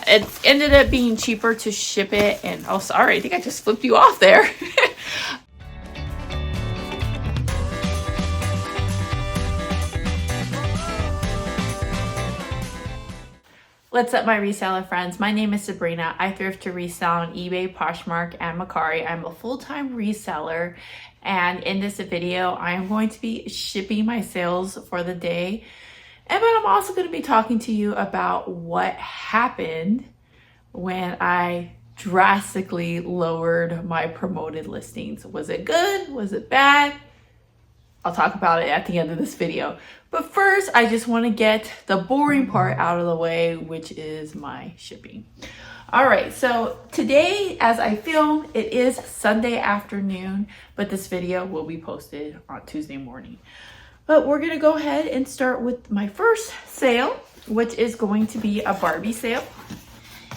it ended up being cheaper to ship it. And oh, sorry, I think I just flipped you off there. What's up, my reseller friends? My name is Sabrina. I thrift to resell on eBay, Poshmark, and Mercari. I'm a full-time reseller, and in this video, I am going to be shipping my sales for the day. But I'm also going to be talking to you about what happened when I drastically lowered my promoted listings. Was it good? Was it bad? I'll talk about it at the end of this video. But first, I just want to get the boring part out of the way, which is my shipping. All right, so today, as I film, it is Sunday afternoon, but this video will be posted on Tuesday morning. But we're gonna go ahead and start with my first sale, which is going to be a Barbie sale.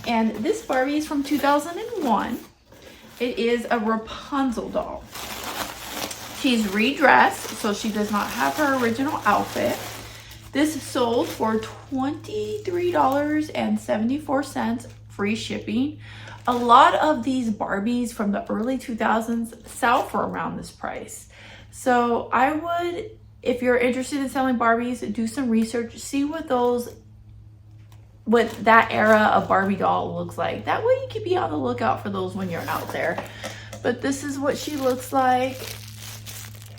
And this Barbie is from 2001. It is a Rapunzel doll. She's redressed, so she does not have her original outfit. This sold for $23.74, free shipping. A lot of these Barbies from the early 2000s sell for around this price. So I would, if you're interested in selling Barbies, do some research, see what that era of Barbie doll looks like. That way you can be on the lookout for those when you're out there. But this is what she looks like.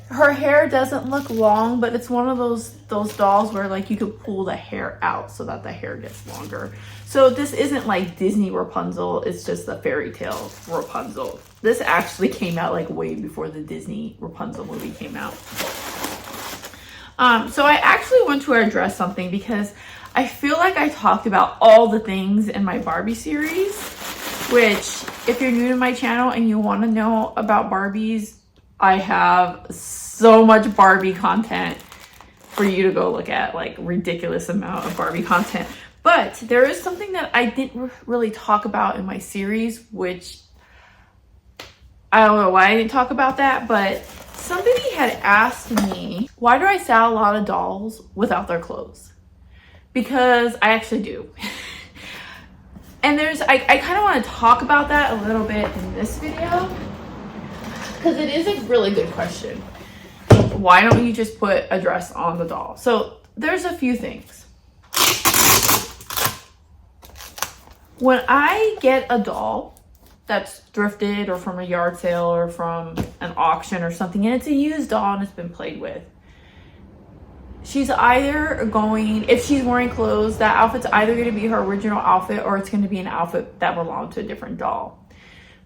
Her hair doesn't look long, but it's one of those dolls where like you could pull the hair out so that the hair gets longer. So this isn't like Disney Rapunzel, it's just a fairy tale Rapunzel. This actually came out like way before the Disney Rapunzel movie came out. So I actually want to address something because I feel like I talked about all the things in my Barbie series, which if you're new to my channel and you want to know about Barbies, I have so much Barbie content for you to go look at, like ridiculous amount of Barbie content. But there is something that I didn't really talk about in my series, which I don't know why I didn't talk about that, but somebody had asked me, why do I sell a lot of dolls without their clothes? Because I actually do. And I kind of want to talk about that a little bit in this video, because it is a really good question. Why don't you just put a dress on the doll? So there's a few things. When I get a doll that's thrifted or from a yard sale or from an auction or something, and it's a used doll and it's been played with, she's either going, if she's wearing clothes, that outfit's either going to be her original outfit or it's going to be an outfit that belonged to a different doll.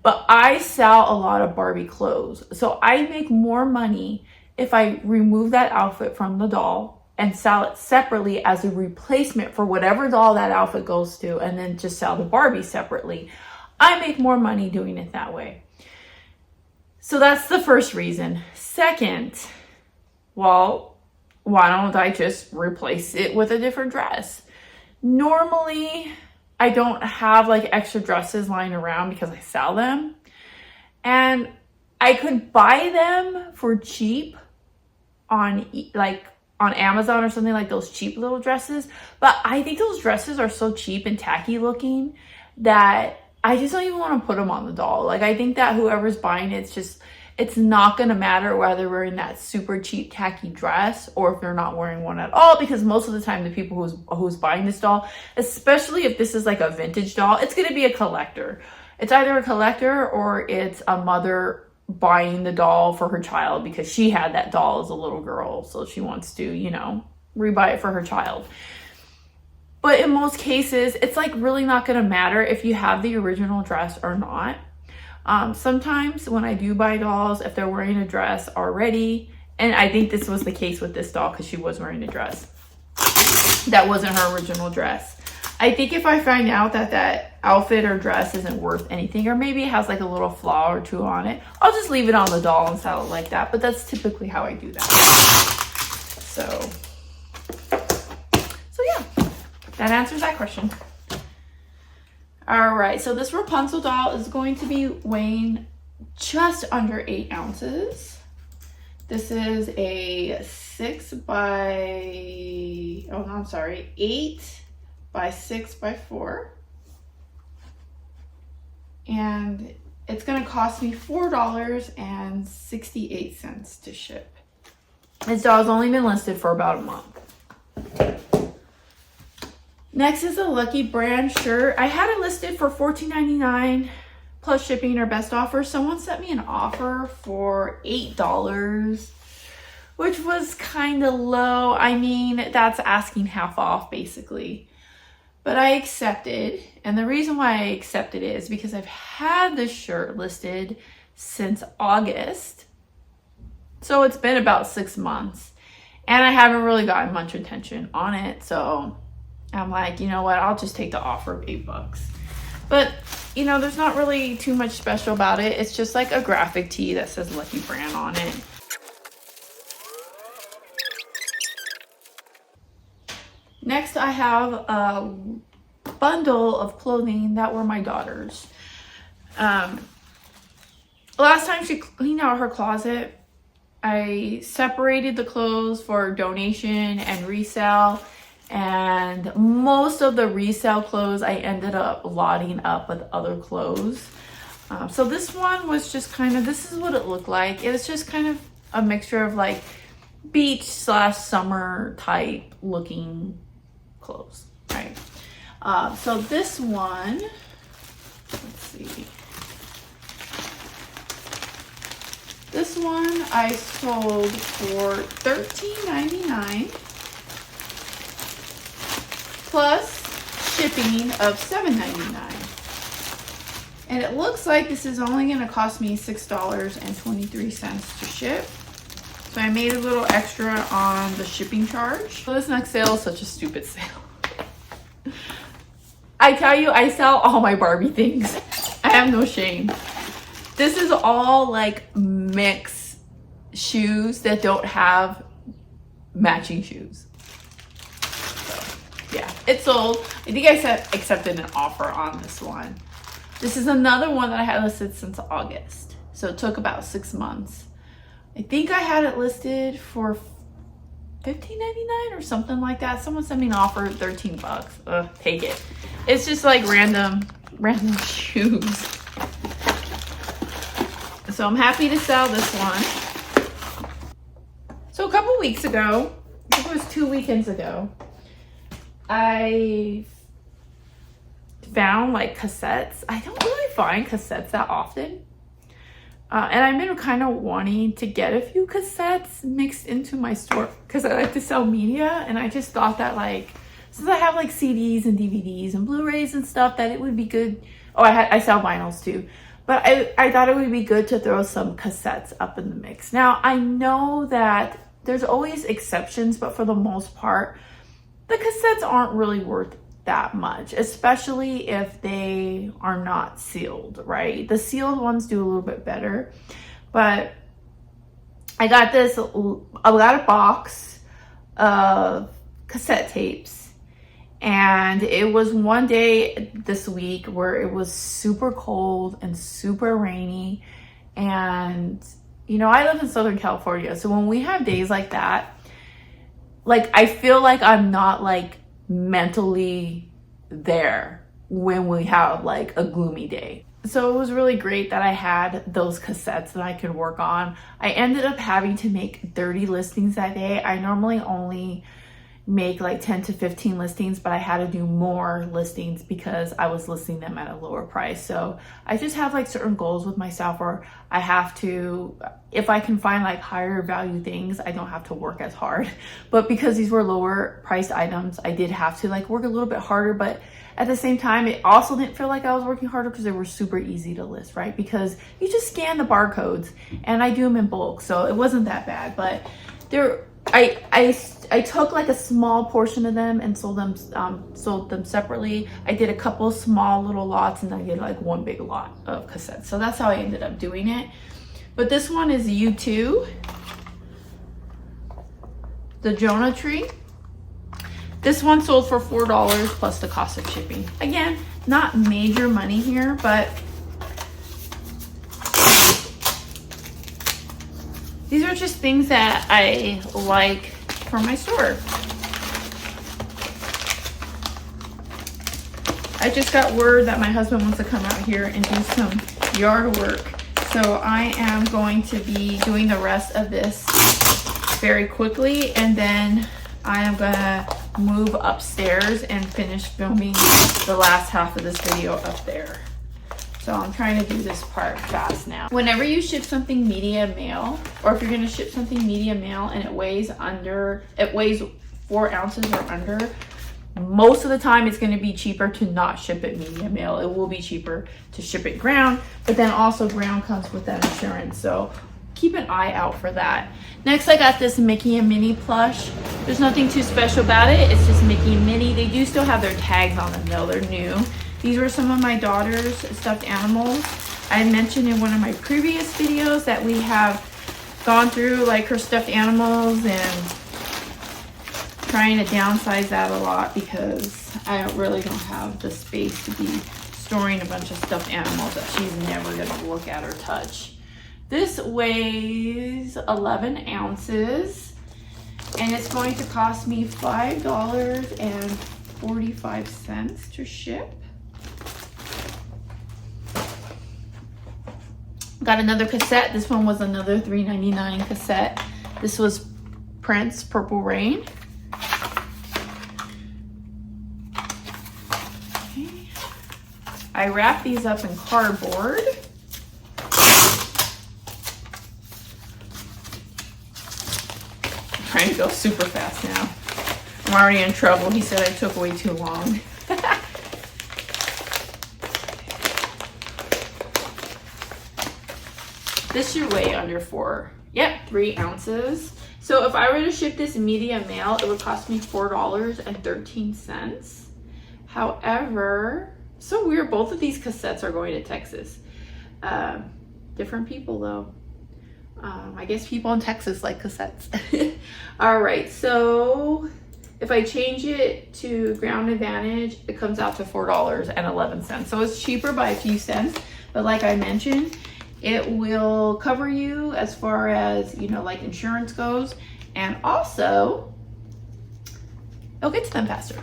But I sell a lot of Barbie clothes. So I make more money if I remove that outfit from the doll and sell it separately as a replacement for whatever doll that outfit goes to, and then just sell the Barbie separately. I make more money doing it that way. So that's the first reason. Second, well, why don't I just replace it with a different dress? Normally, I don't have like extra dresses lying around because I sell them, and I could buy them for cheap on Amazon or something, like those cheap little dresses. But I think those dresses are so cheap and tacky looking that I just don't even want to put them on the doll. Like, I think that whoever's buying it, it's not going to matter whether they're wearing that super cheap tacky dress or if they're not wearing one at all, because most of the time the people who's buying this doll, especially if this is like a vintage doll, it's going to be a collector. It's either a collector or it's a mother buying the doll for her child because she had that doll as a little girl, so she wants to, you know, rebuy it for her child. But in most cases, it's like really not going to matter if you have the original dress or not. Sometimes when I do buy dolls, if they're wearing a dress already, and I think this was the case with this doll because she was wearing a dress that wasn't her original dress. I think if I find out that outfit or dress isn't worth anything, or maybe it has like a little flaw or two on it, I'll just leave it on the doll and sell it like that. But that's typically how I do that. So yeah, that answers that question. All right, so this Rapunzel doll is going to be weighing just under 8 ounces. This is a 8 by 6 by 4. and it's gonna cost me $4.68 to ship. This doll's only been listed for about a month. Next is a Lucky Brand shirt. I had it listed for $14.99 plus shipping or best offer. Someone sent me an offer for $8, which was kind of low. I mean, that's asking half off basically. But I accepted, and the reason why I accepted it is because I've had this shirt listed since August. So it's been about 6 months, and I haven't really gotten much attention on it. So I'm like, you know what, I'll just take the offer of $8. But, you know, there's not really too much special about it. It's just like a graphic tee that says Lucky Brand on it. Next, I have a bundle of clothing that were my daughter's. Last time she cleaned out her closet, I separated the clothes for donation and resale, and most of the resale clothes I ended up lotting up with other clothes. So this one was just kind of, this is what it looked like. It was just kind of a mixture of like beach / summer type looking clothes, right? So this one, let's see. This one I sold for $13.99 plus shipping of $7.99. And it looks like this is only going to cost me $6.23 to ship. So I made a little extra on the shipping charge. So this next sale is such a stupid sale. I tell you, I sell all my Barbie things. I have no shame. This is all like mix shoes that don't have matching shoes. So, yeah, it sold. I think I accepted an offer on this one. This is another one that I had listed since August. So it took about 6 months. I think I had it listed for $15.99 or something like that. Someone sent me an offer, $13. Ugh, take it. It's just like random shoes. So I'm happy to sell this one. So a couple weeks ago, I think it was 2 weekends ago, I found like cassettes. I don't really find cassettes that often. And I've been kind of wanting to get a few cassettes mixed into my store because I like to sell media, and I just thought that like, since I have like CDs and DVDs and Blu-rays and stuff, that it would be good. Oh, I sell vinyls too. But I thought it would be good to throw some cassettes up in the mix. Now, I know that there's always exceptions, but for the most part, the cassettes aren't really worth that much, especially if they are not sealed, right? The sealed ones do a little bit better. But I got a box of cassette tapes. And it was one day this week where it was super cold and super rainy. And, you know, I live in Southern California. So when we have days like that, like, I feel like I'm not like mentally there when we have like a gloomy day. So it was really great that I had those cassettes that I could work on. I ended up having to make 30 listings that day. I normally only make like 10 to 15 listings, but I had to do more listings because I was listing them at a lower price. So I just have like certain goals with myself, or I have to, if I can find like higher value things, I don't have to work as hard. But because these were lower priced items, I did have to like work a little bit harder. But at the same time, it also didn't feel like I was working harder because they were super easy to list, right? Because you just scan the barcodes, and I do them in bulk, so it wasn't that bad. But I took like a small portion of them and sold them separately. I did a couple small little lots, and I did like one big lot of cassettes. So that's how I ended up doing it. But this one is U2, the Jonah Tree. This one sold for $4 plus the cost of shipping. Again, not major money here, but these are just things that I like for my store. I just got word that my husband wants to come out here and do some yard work. So I am going to be doing the rest of this very quickly, and then I am gonna move upstairs and finish filming the last half of this video up there. So I'm trying to do this part fast now. Whenever you ship something media mail, or if you're gonna ship something media mail and it weighs 4 ounces or under, most of the time it's gonna be cheaper to not ship it media mail. It will be cheaper to ship it ground, but then also ground comes with that insurance. So keep an eye out for that. Next, I got this Mickey and Minnie plush. There's nothing too special about it. It's just Mickey and Minnie. They do still have their tags on them though. They're new. These were some of my daughter's stuffed animals. I mentioned in one of my previous videos that we have gone through like her stuffed animals and trying to downsize that a lot because I really don't have the space to be storing a bunch of stuffed animals that she's never gonna look at or touch. This weighs 11 ounces and it's going to cost me $5.45 to ship. Got another cassette. This one was another $3.99 cassette. This was Prince Purple Rain. Okay. I wrap these up in cardboard. I'm trying to go super fast now. I'm already in trouble. He said I took way too long. This should weigh under 3 ounces. So if I were to ship this media mail, it would cost me $4.13. However, so weird, both of these cassettes are going to Texas. Different people though. I guess people in Texas like cassettes. All right, so if I change it to Ground Advantage, it comes out to $4.11. So it's cheaper by a few cents, but like I mentioned, it will cover you as far as, you know, like insurance goes, and also it'll get to them faster.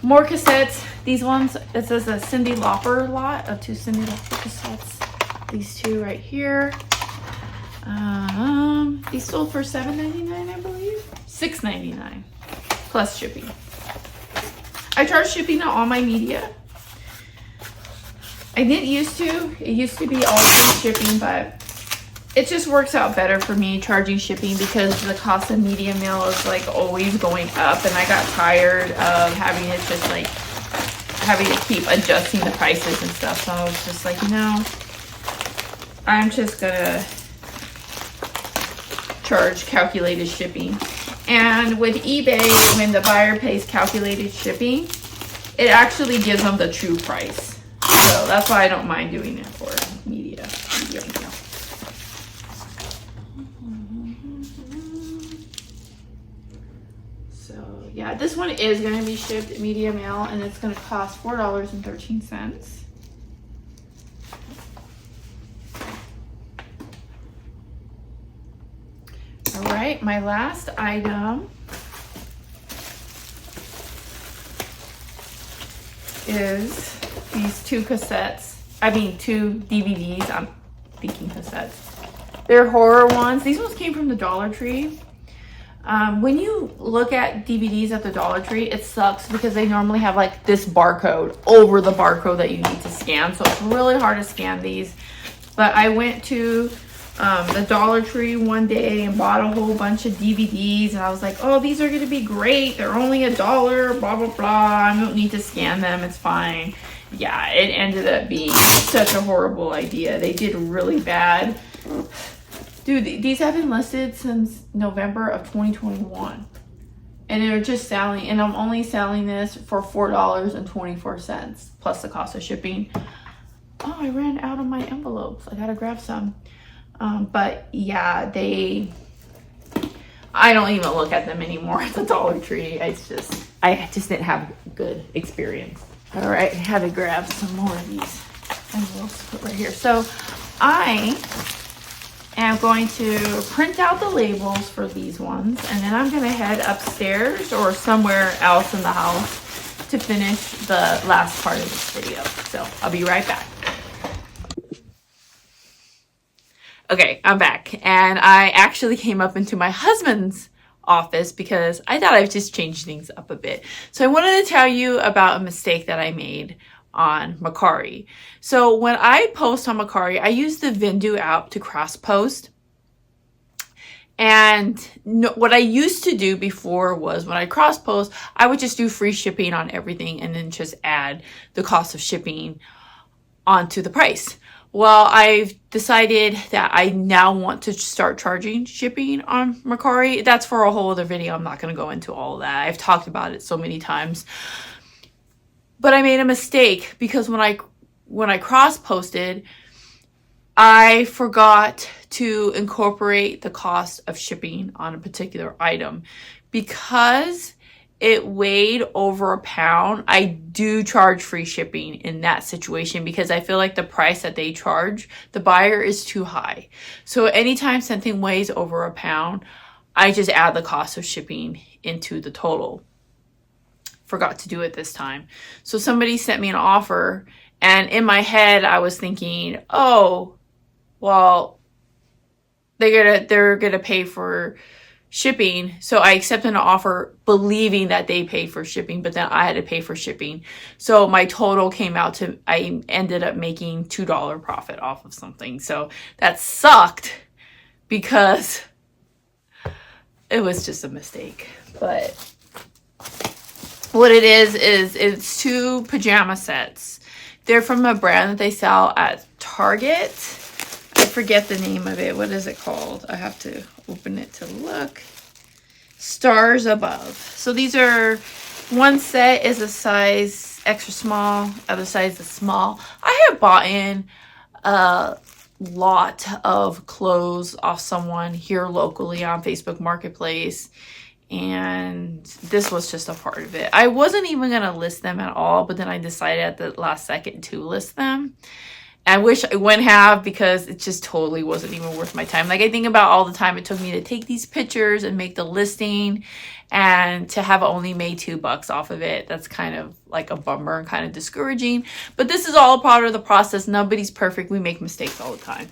More cassettes. These ones, it says a Cyndi Lauper lot of 2 Cyndi Lauper cassettes. These 2 right here. These sold for $7.99, I believe. $6.99 plus shipping. I charge shipping on all my media. I didn't used to. It used to be all free shipping, but it just works out better for me charging shipping because the cost of media mail is like always going up, and I got tired of having it just like having to keep adjusting the prices and stuff. So I was just like, you know, I'm just gonna charge calculated shipping. And with eBay, when the buyer pays calculated shipping, it actually gives them the true price. So that's why I don't mind doing it for media mail. So yeah, this one is going to be shipped media mail, and it's going to cost $4.13. All right, my last item is these 2 cassettes. I mean 2 DVDs. I'm thinking cassettes. They're horror ones. These ones came from the Dollar Tree. When you look at DVDs at the Dollar Tree, it sucks because they normally have like this barcode over the barcode that you need to scan. So it's really hard to scan these. But I went to the Dollar Tree one day and bought a whole bunch of DVDs, and I was like, oh, these are gonna be great, they're only $1, blah blah blah, I don't need to scan them, it's fine. Yeah, it ended up being such a horrible idea. They did really bad. Dude, these have been listed since November of 2021, and they're just selling, and I'm only selling this for $4.24 plus the cost of shipping. Oh, I ran out of my envelopes. I gotta grab some. But yeah, I don't even look at them anymore at the Dollar Tree. I just didn't have good experience. All right, I had to grab some more of these envelopes to put right here. So I And I'm going to print out the labels for these ones, and then I'm going to head upstairs or somewhere else in the house to finish the last part of this video. So I'll be right back. Okay, I'm back, and I actually came up into my husband's office because I thought I'd just change things up a bit. So I wanted to tell you about a mistake that I made on Mercari. So when I post on Mercari, I use the Vendoo app to cross post. And what I used to do before was when I cross post, I would just do free shipping on everything and then just add the cost of shipping onto the price. Well, I've decided that I now want to start charging shipping on Mercari. That's for a whole other video. I'm not going to go into all of that. I've talked about it so many times. But I made a mistake because when I cross-posted, I forgot to incorporate the cost of shipping on a particular item. Because it weighed over a pound, I do charge free shipping in that situation because I feel like the price that they charge the buyer is too high. So anytime something weighs over a pound, I just add the cost of shipping into the total. Forgot to do it this time. So somebody sent me an offer, and in my head I was thinking, oh, well, they're gonna pay for shipping. So I accepted an offer believing that they paid for shipping, but then I had to pay for shipping. So my total came out to, I ended up making $2 profit off of something. So that sucked because it was just a mistake. But what it is it's 2 pajama sets. They're from a brand that they sell at Target. I forget the name of it. What is it called? I have to open it to look. Stars Above. So these are, one set is a size extra small, other size is small. I have bought in a lot of clothes off someone here locally on Facebook Marketplace, and this was just a part of it. I wasn't even going to list them at all, but then I decided at the last second to list them. I wish I wouldn't have because it just totally wasn't even worth my time. Like, I think about all the time it took me to take these pictures and make the listing, and to have only made $2 off of it. That's kind of like a bummer and kind of discouraging. But this is all part of the process. Nobody's perfect. We make mistakes all the time.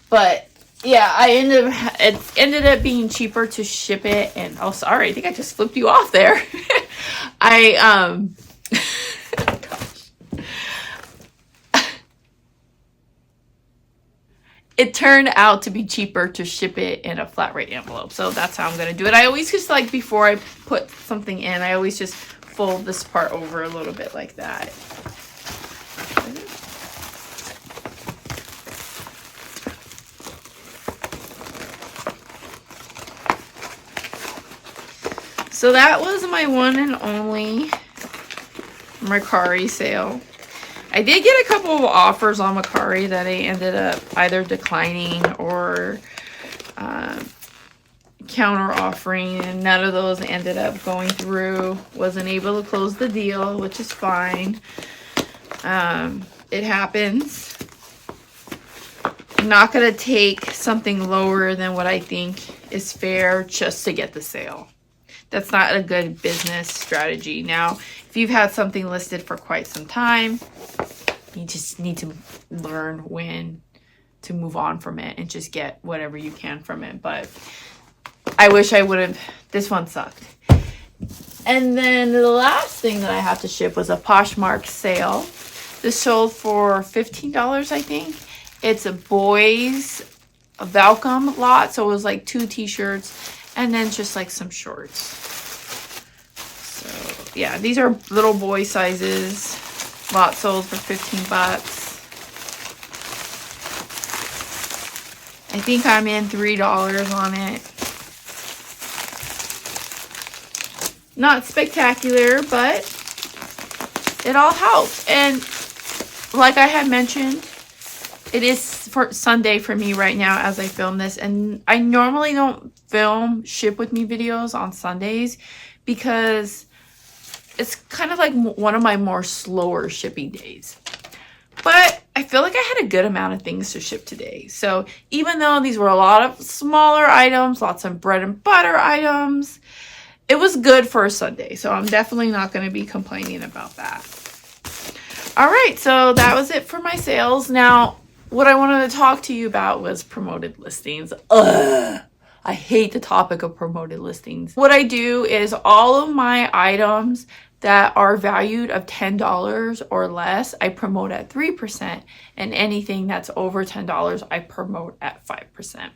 But yeah, it ended up being cheaper to ship it. And oh, sorry, I think I just flipped you off there. It turned out to be cheaper to ship it in a flat rate envelope. So that's how I'm going to do it. I always just, like, before I put something in, I always just fold this part over a little bit like that. So that was my one and only Mercari sale. I did get a couple of offers on Mercari that I ended up either declining or counter offering, and none of those ended up going through. Wasn't able to close the deal, which is fine. It happens. I'm not going to take something lower than what I think is fair just to get the sale. That's not a good business strategy. Now, if you've had something listed for quite some time, you just need to learn when to move on from it and just get whatever you can from it. But I wish I would have. This one sucked. And then the last thing that I have to ship was a Poshmark sale. This sold for $15, I think. It's a boys Velcome lot. So it was like 2 t-shirts and then just like some shorts. So yeah, these are little boy sizes. Lot sold for $15. I think I'm in $3 on it. Not spectacular, but it all helps. And like I had mentioned, it is for Sunday for me right now as I film this. And I normally don't film ship with me videos on Sundays because it's kind of like one of my more slower shipping days. But I feel like I had a good amount of things to ship today. So even though these were a lot of smaller items, lots of bread and butter items, it was good for a Sunday. So I'm definitely not going to be complaining about that. All right, so that was it for my sales. Now, what I wanted to talk to you about was promoted listings. Ugh, I hate the topic of promoted listings. What I do is all of my items that are valued of $10 or less, I promote at 3%, and anything that's over $10, I promote at 5%.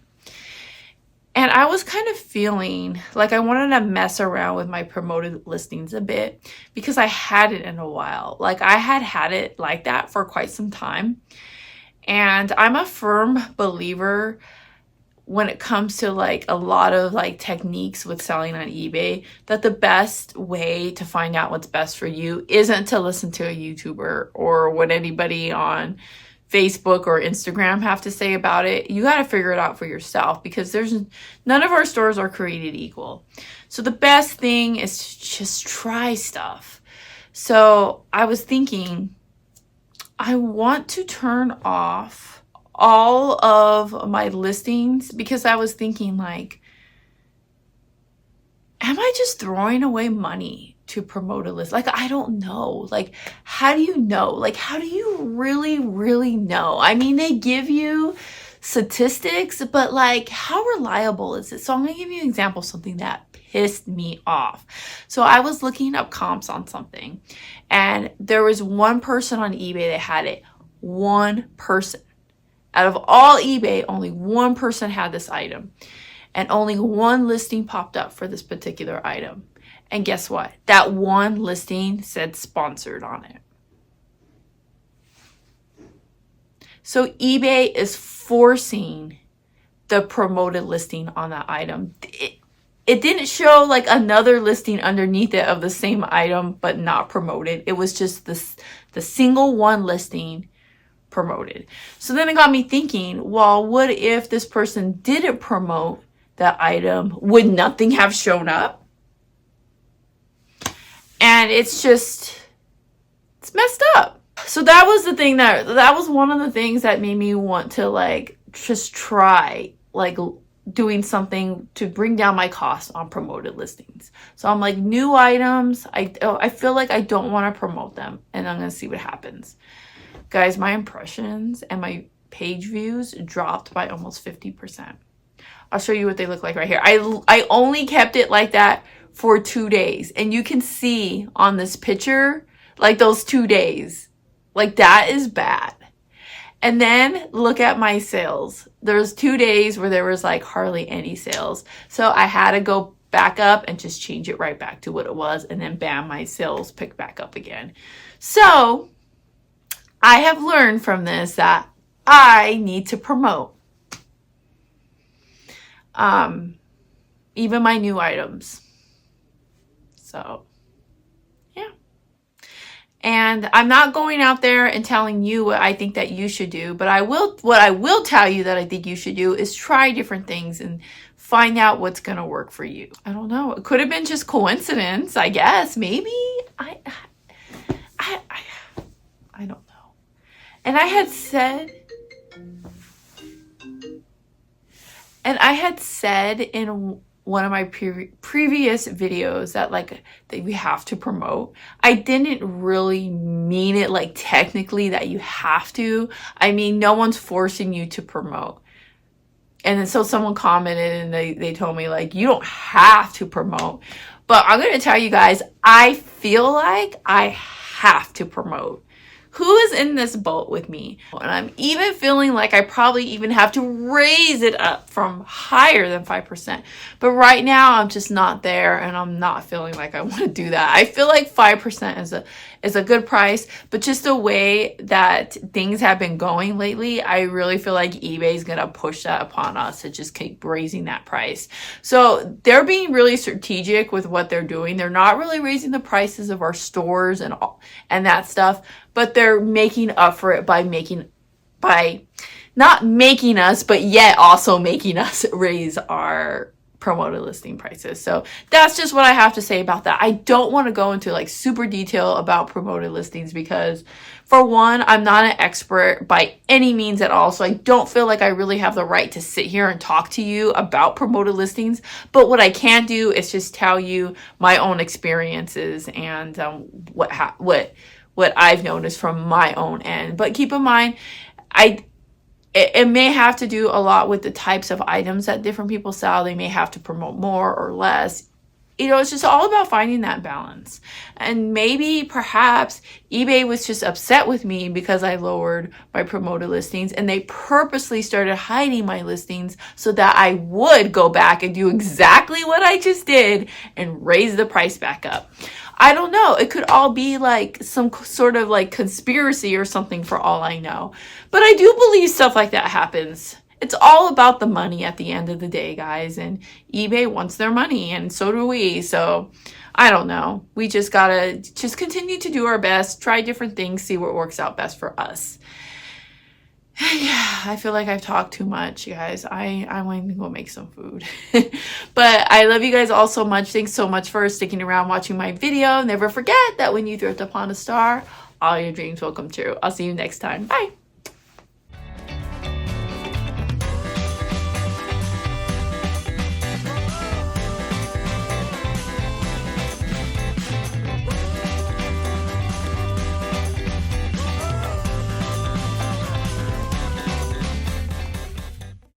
And I was kind of feeling like I wanted to mess around with my promoted listings a bit because I hadn't in a while. Like I had it like that for quite some time. And I'm a firm believer when it comes to like a lot of like techniques with selling on eBay, that the best way to find out what's best for you isn't to listen to a YouTuber or what anybody on Facebook or Instagram have to say about it. You got to figure it out for yourself because none of our stores are created equal. So the best thing is to just try stuff. So I was thinking, I want to turn off all of my listings because I was thinking like, am I just throwing away money to promote a list? Like, I don't know. Like, how do you know? Like, how do you really know? I mean, they give you statistics, but like, how reliable is it? So I'm going to give you an example of something that pissed me off. So I was looking up comps on something, and there was one person on eBay that had it. One person. Out of all eBay, only one person had this item. And only one listing popped up for this particular item. And guess what? That one listing said sponsored on it. So eBay is forcing the promoted listing on that item. It didn't show like another listing underneath it of the same item, but not promoted. It was just the single one listing promoted. So then it got me thinking, well, what if this person didn't promote that item? Would nothing have shown up? And it's messed up. So that was the thing that was one of the things that made me want to like just try like doing something to bring down my costs on promoted listings. So I'm like, new items, I feel like I don't want to promote them, and I'm going to see what happens. Guys, my impressions and my page views dropped by almost 50%. I'll show you what they look like right here. I only kept it like that for 2 days. And you can see on this picture, like those 2 days, like that is bad. And then look at my sales. There's 2 days where there was like hardly any sales. So I had to go back up and just change it right back to what it was. And then bam, my sales picked back up again. So I have learned from this that I need to promote even my new items. So, yeah. And I'm not going out there and telling you what I think that you should do, but what I will tell you that I think you should do is try different things and find out what's going to work for you. I don't know. It could have been just coincidence, I guess. Maybe. I don't know. And I had said in one of my previous videos that we have to promote. I didn't really mean it like technically that you have to. I mean, no one's forcing you to promote. And then so someone commented and they told me like, you don't have to promote. But I'm going to tell you guys, I feel like I have to promote. Who is in this boat with me? And I'm even feeling like I probably even have to raise it up from higher than 5%. But right now I'm just not there, and I'm not feeling like I want to do that. I feel like 5% is a good price, but just the way that things have been going lately, I really feel like eBay is going to push that upon us to just keep raising that price. So they're being really strategic with what they're doing. They're not really raising the prices of our stores and that stuff, but they're making up for it by not making us, but yet also making us raise our promoted listing prices. So that's just what I have to say about that. I don't want to go into like super detail about promoted listings because for one, I'm not an expert by any means at all. So I don't feel like I really have the right to sit here and talk to you about promoted listings. But what I can do is just tell you my own experiences and what I've noticed from my own end. But keep in mind, it may have to do a lot with the types of items that different people sell. They may have to promote more or less. You know, it's just all about finding that balance. And maybe perhaps eBay was just upset with me because I lowered my promoted listings and they purposely started hiding my listings so that I would go back and do exactly what I just did and raise the price back up. I don't know. It could all be like some sort of like conspiracy or something for all I know. But I do believe stuff like that happens. It's all about the money at the end of the day, guys. And eBay wants their money and so do we. So I don't know. We just gotta just continue to do our best, try different things, see what works out best for us. Yeah, I feel like I've talked too much, guys. I'm going to go make some food. But I love you guys all so much. Thanks so much for sticking around watching my video. Never forget that when you thrift upon a star, all your dreams will come true. I'll see you next time. Bye.